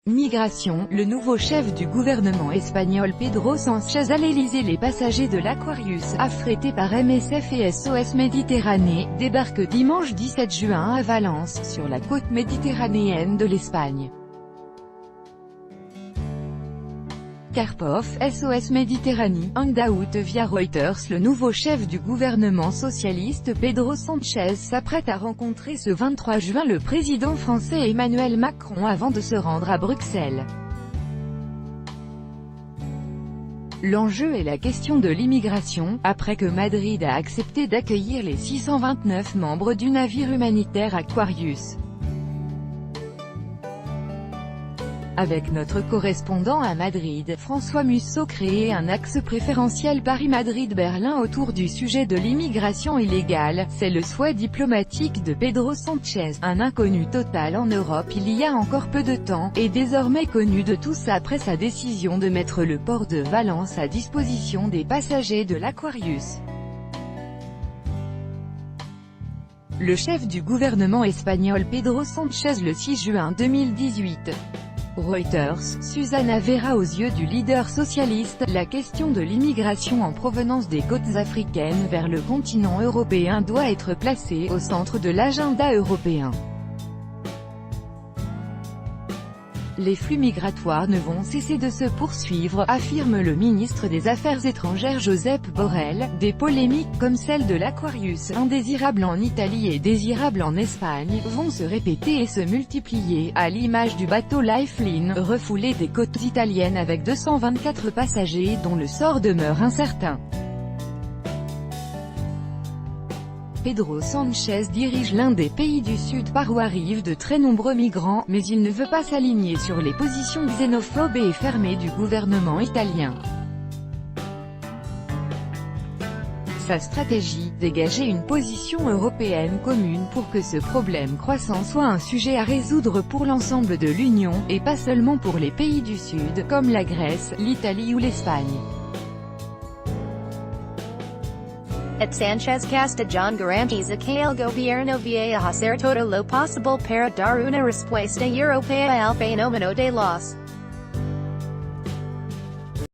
Migration, le nouveau chef du gouvernement espagnol Pedro Sánchez à l'Élysée. Les passagers de l'Aquarius, affrétés par MSF et SOS Méditerranée, débarquent dimanche 17 juin à Valence, sur la côte méditerranéenne de l'Espagne. Karpov, SOS Méditerranée, Hangout via Reuters. Le nouveau chef du gouvernement socialiste Pedro Sánchez s'apprête à rencontrer ce 23 juin le président français Emmanuel Macron avant de se rendre à Bruxelles. L'enjeu est la question de l'immigration, après que Madrid a accepté d'accueillir les 629 membres du navire humanitaire Aquarius. Avec notre correspondant à Madrid, François Musso, créer un axe préférentiel Paris-Madrid-Berlin autour du sujet de l'immigration illégale, c'est le souhait diplomatique de Pedro Sánchez, un inconnu total en Europe il y a encore peu de temps, et désormais connu de tous après sa décision de mettre le port de Valence à disposition des passagers de l'Aquarius. Le chef du gouvernement espagnol Pedro Sánchez le 6 juin 2018. Reuters, Susana Vera. Aux yeux du leader socialiste, la question de l'immigration en provenance des côtes africaines vers le continent européen doit être placée au centre de l'agenda européen. Les flux migratoires ne vont cesser de se poursuivre, affirme le ministre des Affaires étrangères Josep Borrell. Des polémiques comme celle de l'Aquarius, indésirable en Italie et désirable en Espagne, vont se répéter et se multiplier, à l'image du bateau Lifeline, refoulé des côtes italiennes avec 224 passagers dont le sort demeure incertain. Pedro Sánchez dirige l'un des pays du Sud par où arrivent de très nombreux migrants, mais il ne veut pas s'aligner sur les positions xénophobes et fermées du gouvernement italien. Sa stratégie, dégager une position européenne commune pour que ce problème croissant soit un sujet à résoudre pour l'ensemble de l'Union, et pas seulement pour les pays du Sud, comme la Grèce, l'Italie ou l'Espagne. At Sanchez casta John garantiza que el gobierno va a hacer todo lo posible para dar una respuesta europea al fenómeno de los